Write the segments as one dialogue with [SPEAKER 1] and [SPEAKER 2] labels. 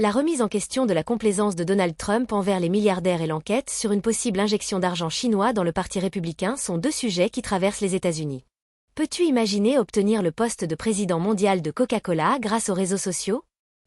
[SPEAKER 1] La remise en question de la complaisance de Donald Trump envers les milliardaires et l'enquête sur une possible injection d'argent chinois dans le Parti républicain sont deux sujets qui traversent les États-Unis. Peux-tu imaginer obtenir le poste de président mondial de Coca-Cola grâce aux réseaux sociaux?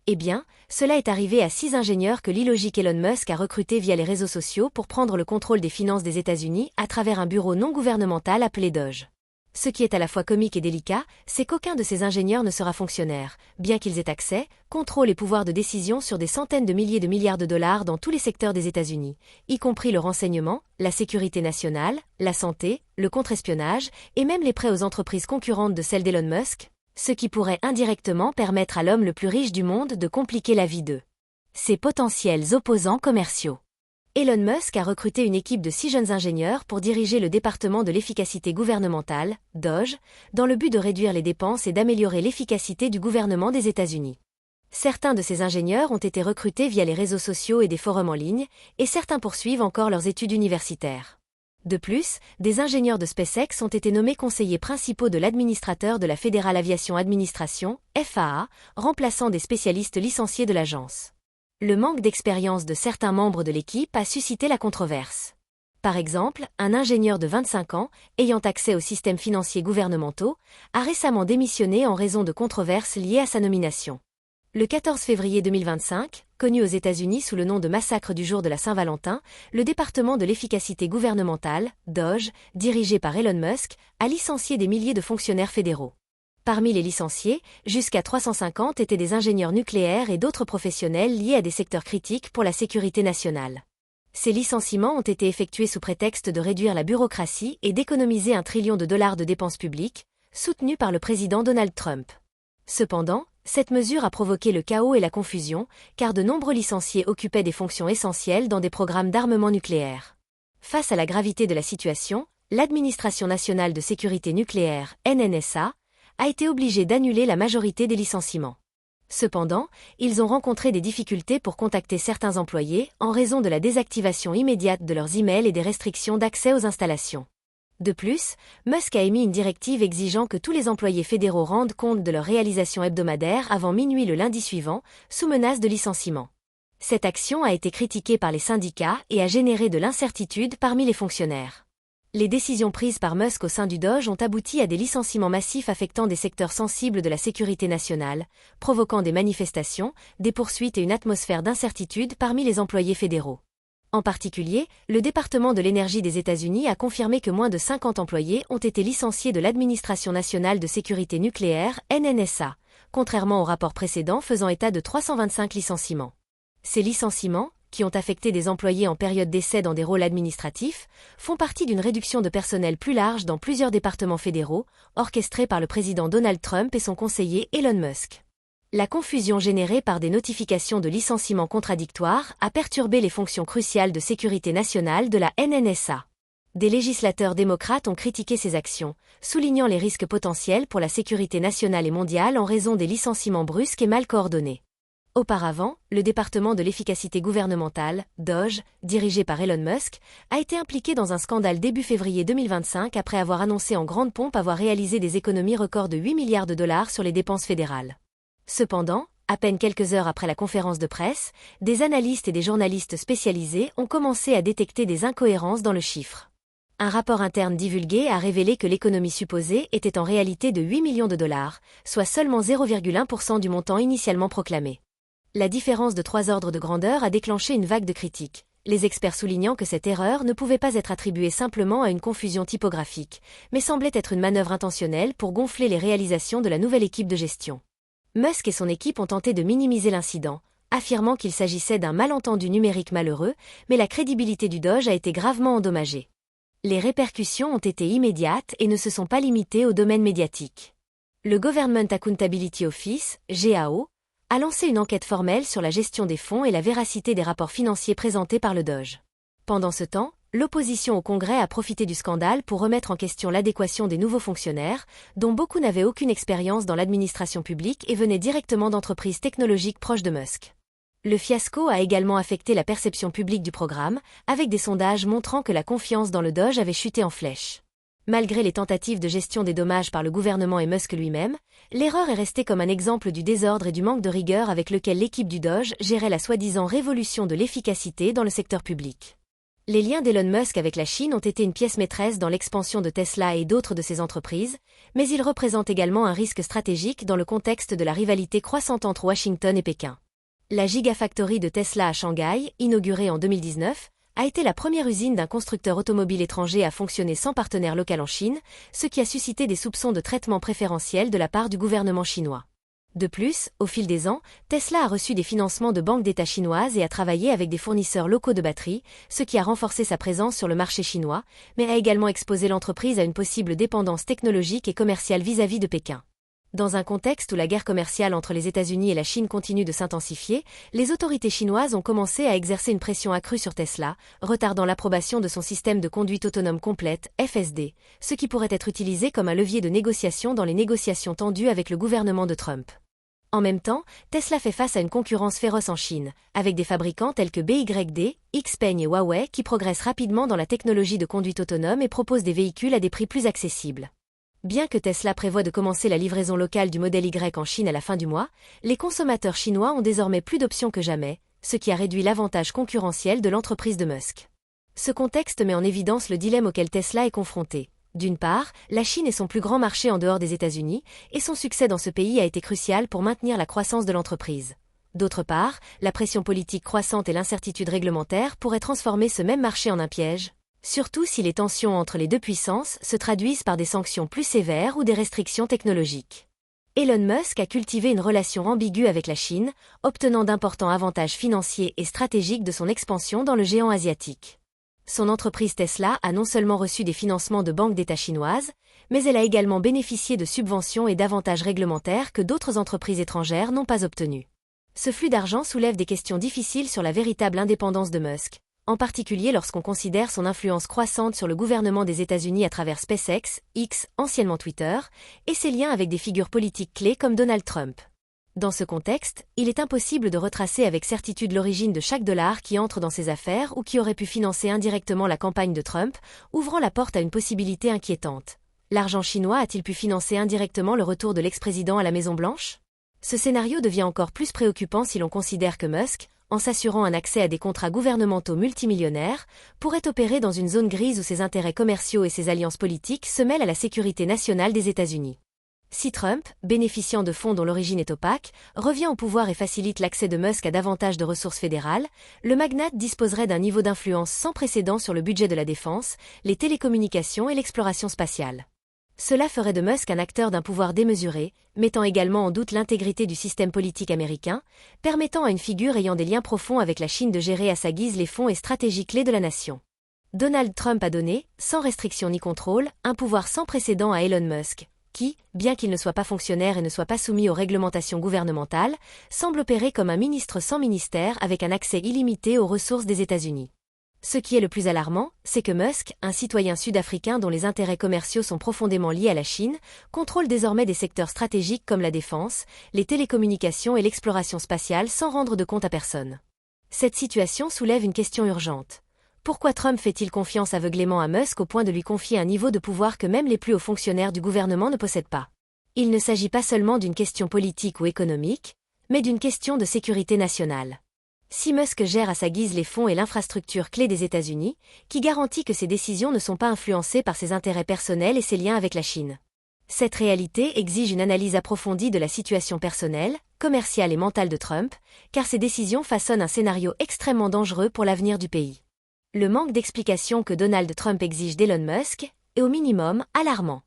[SPEAKER 1] Eh bien, cela est arrivé à 6 ingénieurs que l'illogique Elon Musk a recrutés via les réseaux sociaux pour prendre le contrôle des finances des États-Unis à travers un bureau non gouvernemental appelé Doge. Ce qui est à la fois comique et délicat, c'est qu'aucun de ces ingénieurs ne sera fonctionnaire, bien qu'ils aient accès, contrôle et pouvoir de décision sur des centaines de milliers de milliards de dollars dans tous les secteurs des États-Unis, y compris le renseignement, la sécurité nationale, la santé, le contre-espionnage, et même les prêts aux entreprises concurrentes de celles d'Elon Musk, ce qui pourrait indirectement permettre à l'homme le plus riche du monde de compliquer la vie de ses potentiels opposants commerciaux. Elon Musk a recruté une équipe de 6 jeunes ingénieurs pour diriger le département de l'efficacité gouvernementale, DOGE, dans le but de réduire les dépenses et d'améliorer l'efficacité du gouvernement des États-Unis. Certains de ces ingénieurs ont été recrutés via les réseaux sociaux et des forums en ligne, et certains poursuivent encore leurs études universitaires. De plus, des ingénieurs de SpaceX ont été nommés conseillers principaux de l'administrateur de la Federal Aviation Administration, FAA, remplaçant des spécialistes licenciés de l'agence. Le manque d'expérience de certains membres de l'équipe a suscité la controverse. Par exemple, un ingénieur de 25 ans, ayant accès aux systèmes financiers gouvernementaux, a récemment démissionné en raison de controverses liées à sa nomination. Le 14 février 2025, connu aux États-Unis sous le nom de massacre du jour de la Saint-Valentin, le département de l'efficacité gouvernementale, DOGE, dirigé par Elon Musk, a licencié des milliers de fonctionnaires fédéraux. Parmi les licenciés, jusqu'à 350 étaient des ingénieurs nucléaires et d'autres professionnels liés à des secteurs critiques pour la sécurité nationale. Ces licenciements ont été effectués sous prétexte de réduire la bureaucratie et d'économiser $1 trillion de dépenses publiques, soutenus par le président Donald Trump. Cependant, cette mesure a provoqué le chaos et la confusion, car de nombreux licenciés occupaient des fonctions essentielles dans des programmes d'armement nucléaire. Face à la gravité de la situation, l'Administration nationale de sécurité nucléaire, NNSA, a été obligée d'annuler la majorité des licenciements. Cependant, ils ont rencontré des difficultés pour contacter certains employés en raison de la désactivation immédiate de leurs emails et des restrictions d'accès aux installations. De plus, Musk a émis une directive exigeant que tous les employés fédéraux rendent compte de leurs réalisations hebdomadaires avant minuit le lundi suivant, sous menace de licenciement. Cette action a été critiquée par les syndicats et a généré de l'incertitude parmi les fonctionnaires. Les décisions prises par Musk au sein du DOGE ont abouti à des licenciements massifs affectant des secteurs sensibles de la sécurité nationale, provoquant des manifestations, des poursuites et une atmosphère d'incertitude parmi les employés fédéraux. En particulier, le département de l'énergie des États-Unis a confirmé que moins de 50 employés ont été licenciés de l'Administration nationale de sécurité nucléaire, NNSA, contrairement au rapport précédent faisant état de 325 licenciements. Ces licenciements, qui ont affecté des employés en période d'essai dans des rôles administratifs, font partie d'une réduction de personnel plus large dans plusieurs départements fédéraux, orchestrée par le président Donald Trump et son conseiller Elon Musk. La confusion générée par des notifications de licenciements contradictoires a perturbé les fonctions cruciales de sécurité nationale de la NNSA. Des législateurs démocrates ont critiqué ces actions, soulignant les risques potentiels pour la sécurité nationale et mondiale en raison des licenciements brusques et mal coordonnés. Auparavant, le département de l'efficacité gouvernementale, DOGE, dirigé par Elon Musk, a été impliqué dans un scandale début février 2025 après avoir annoncé en grande pompe avoir réalisé des économies records de 8 milliards de dollars sur les dépenses fédérales. Cependant, à peine quelques heures après la conférence de presse, des analystes et des journalistes spécialisés ont commencé à détecter des incohérences dans le chiffre. Un rapport interne divulgué a révélé que l'économie supposée était en réalité de 8 millions de dollars, soit seulement 0,1% du montant initialement proclamé. La différence de 3 ordres de grandeur a déclenché une vague de critiques, les experts soulignant que cette erreur ne pouvait pas être attribuée simplement à une confusion typographique, mais semblait être une manœuvre intentionnelle pour gonfler les réalisations de la nouvelle équipe de gestion. Musk et son équipe ont tenté de minimiser l'incident, affirmant qu'il s'agissait d'un malentendu numérique malheureux, mais la crédibilité du DOGE a été gravement endommagée. Les répercussions ont été immédiates et ne se sont pas limitées au domaine médiatique. Le Government Accountability Office, GAO, a lancé une enquête formelle sur la gestion des fonds et la véracité des rapports financiers présentés par le DOGE. Pendant ce temps, l'opposition au Congrès a profité du scandale pour remettre en question l'adéquation des nouveaux fonctionnaires, dont beaucoup n'avaient aucune expérience dans l'administration publique et venaient directement d'entreprises technologiques proches de Musk. Le fiasco a également affecté la perception publique du programme, avec des sondages montrant que la confiance dans le DOGE avait chuté en flèche. Malgré les tentatives de gestion des dommages par le gouvernement et Musk lui-même, l'erreur est restée comme un exemple du désordre et du manque de rigueur avec lequel l'équipe du Doge gérait la soi-disant révolution de l'efficacité dans le secteur public. Les liens d'Elon Musk avec la Chine ont été une pièce maîtresse dans l'expansion de Tesla et d'autres de ses entreprises, mais ils représentent également un risque stratégique dans le contexte de la rivalité croissante entre Washington et Pékin. La Gigafactory de Tesla à Shanghai, inaugurée en 2019, a été la première usine d'un constructeur automobile étranger à fonctionner sans partenaire local en Chine, ce qui a suscité des soupçons de traitement préférentiel de la part du gouvernement chinois. De plus, au fil des ans, Tesla a reçu des financements de banques d'État chinoises et a travaillé avec des fournisseurs locaux de batteries, ce qui a renforcé sa présence sur le marché chinois, mais a également exposé l'entreprise à une possible dépendance technologique et commerciale vis-à-vis de Pékin. Dans un contexte où la guerre commerciale entre les États-Unis et la Chine continue de s'intensifier, les autorités chinoises ont commencé à exercer une pression accrue sur Tesla, retardant l'approbation de son système de conduite autonome complète, FSD, ce qui pourrait être utilisé comme un levier de négociation dans les négociations tendues avec le gouvernement de Trump. En même temps, Tesla fait face à une concurrence féroce en Chine, avec des fabricants tels que BYD, XPeng et Huawei qui progressent rapidement dans la technologie de conduite autonome et proposent des véhicules à des prix plus accessibles. Bien que Tesla prévoie de commencer la livraison locale du modèle Y en Chine à la fin du mois, les consommateurs chinois ont désormais plus d'options que jamais, ce qui a réduit l'avantage concurrentiel de l'entreprise de Musk. Ce contexte met en évidence le dilemme auquel Tesla est confronté. D'une part, la Chine est son plus grand marché en dehors des États-Unis, et son succès dans ce pays a été crucial pour maintenir la croissance de l'entreprise. D'autre part, la pression politique croissante et l'incertitude réglementaire pourraient transformer ce même marché en un piège, surtout si les tensions entre les deux puissances se traduisent par des sanctions plus sévères ou des restrictions technologiques. Elon Musk a cultivé une relation ambiguë avec la Chine, obtenant d'importants avantages financiers et stratégiques de son expansion dans le géant asiatique. Son entreprise Tesla a non seulement reçu des financements de banques d'État chinoises, mais elle a également bénéficié de subventions et d'avantages réglementaires que d'autres entreprises étrangères n'ont pas obtenus. Ce flux d'argent soulève des questions difficiles sur la véritable indépendance de Musk, en particulier lorsqu'on considère son influence croissante sur le gouvernement des États-Unis à travers SpaceX, X, anciennement Twitter, et ses liens avec des figures politiques clés comme Donald Trump. Dans ce contexte, il est impossible de retracer avec certitude l'origine de chaque dollar qui entre dans ces affaires ou qui aurait pu financer indirectement la campagne de Trump, ouvrant la porte à une possibilité inquiétante. L'argent chinois a-t-il pu financer indirectement le retour de l'ex-président à la Maison-Blanche ? Ce scénario devient encore plus préoccupant si l'on considère que Musk, en s'assurant un accès à des contrats gouvernementaux multimillionnaires, pourrait opérer dans une zone grise où ses intérêts commerciaux et ses alliances politiques se mêlent à la sécurité nationale des États-Unis. Si Trump, bénéficiant de fonds dont l'origine est opaque, revient au pouvoir et facilite l'accès de Musk à davantage de ressources fédérales, le magnate disposerait d'un niveau d'influence sans précédent sur le budget de la défense, les télécommunications et l'exploration spatiale. Cela ferait de Musk un acteur d'un pouvoir démesuré, mettant également en doute l'intégrité du système politique américain, permettant à une figure ayant des liens profonds avec la Chine de gérer à sa guise les fonds et stratégies clés de la nation. Donald Trump a donné, sans restriction ni contrôle, un pouvoir sans précédent à Elon Musk, qui, bien qu'il ne soit pas fonctionnaire et ne soit pas soumis aux réglementations gouvernementales, semble opérer comme un ministre sans ministère avec un accès illimité aux ressources des États-Unis. Ce qui est le plus alarmant, c'est que Musk, un citoyen sud-africain dont les intérêts commerciaux sont profondément liés à la Chine, contrôle désormais des secteurs stratégiques comme la défense, les télécommunications et l'exploration spatiale sans rendre de compte à personne. Cette situation soulève une question urgente. Pourquoi Trump fait-il confiance aveuglément à Musk au point de lui confier un niveau de pouvoir que même les plus hauts fonctionnaires du gouvernement ne possèdent pas ? Il ne s'agit pas seulement d'une question politique ou économique, mais d'une question de sécurité nationale. Si Musk gère à sa guise les fonds et l'infrastructure clés des États-Unis, qui garantit que ses décisions ne sont pas influencées par ses intérêts personnels et ses liens avec la Chine ? Cette réalité exige une analyse approfondie de la situation personnelle, commerciale et mentale de Trump, car ces décisions façonnent un scénario extrêmement dangereux pour l'avenir du pays. Le manque d'explication que Donald Trump exige d'Elon Musk est au minimum alarmant.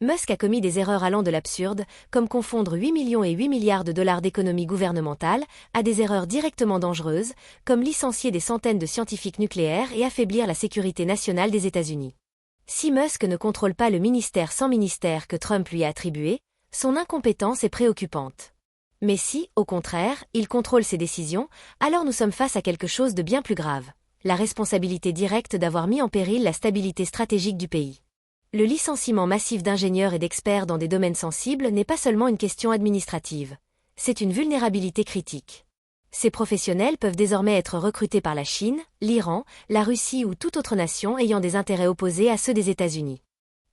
[SPEAKER 1] Musk a commis des erreurs allant de l'absurde, comme confondre 8 millions et 8 milliards de dollars d'économie gouvernementale, à des erreurs directement dangereuses, comme licencier des centaines de scientifiques nucléaires et affaiblir la sécurité nationale des États-Unis. Si Musk ne contrôle pas le ministère sans ministère que Trump lui a attribué, son incompétence est préoccupante. Mais si, au contraire, il contrôle ses décisions, alors nous sommes face à quelque chose de bien plus grave. La responsabilité directe d'avoir mis en péril la stabilité stratégique du pays. Le licenciement massif d'ingénieurs et d'experts dans des domaines sensibles n'est pas seulement une question administrative. C'est une vulnérabilité critique. Ces professionnels peuvent désormais être recrutés par la Chine, l'Iran, la Russie ou toute autre nation ayant des intérêts opposés à ceux des États-Unis.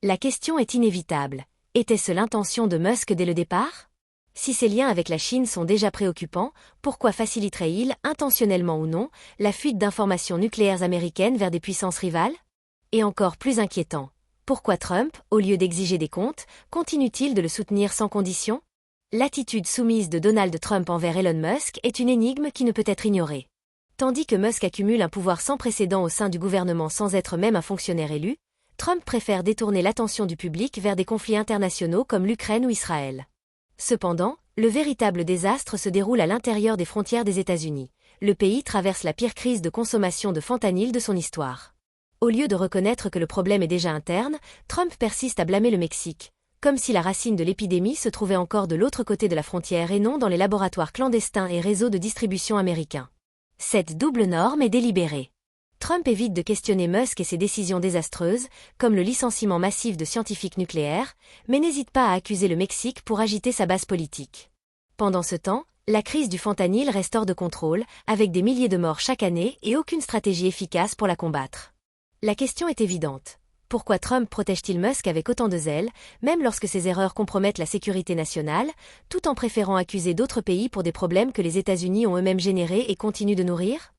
[SPEAKER 1] La question est inévitable. Était-ce l'intention de Musk dès le départ? Si ses liens avec la Chine sont déjà préoccupants, pourquoi faciliterait-il, intentionnellement ou non, la fuite d'informations nucléaires américaines vers des puissances rivales? Et encore plus inquiétant, pourquoi Trump, au lieu d'exiger des comptes, continue-t-il de le soutenir sans condition? L'attitude soumise de Donald Trump envers Elon Musk est une énigme qui ne peut être ignorée. Tandis que Musk accumule un pouvoir sans précédent au sein du gouvernement sans être même un fonctionnaire élu, Trump préfère détourner l'attention du public vers des conflits internationaux comme l'Ukraine ou Israël. Cependant, le véritable désastre se déroule à l'intérieur des frontières des États-Unis. Le pays traverse la pire crise de consommation de fentanyl de son histoire. Au lieu de reconnaître que le problème est déjà interne, Trump persiste à blâmer le Mexique, comme si la racine de l'épidémie se trouvait encore de l'autre côté de la frontière et non dans les laboratoires clandestins et réseaux de distribution américains. Cette double norme est délibérée. Trump évite de questionner Musk et ses décisions désastreuses, comme le licenciement massif de scientifiques nucléaires, mais n'hésite pas à accuser le Mexique pour agiter sa base politique. Pendant ce temps, la crise du fentanyl reste hors de contrôle, avec des milliers de morts chaque année et aucune stratégie efficace pour la combattre. La question est évidente. Pourquoi Trump protège-t-il Musk avec autant de zèle, même lorsque ses erreurs compromettent la sécurité nationale, tout en préférant accuser d'autres pays pour des problèmes que les États-Unis ont eux-mêmes générés et continuent de nourrir?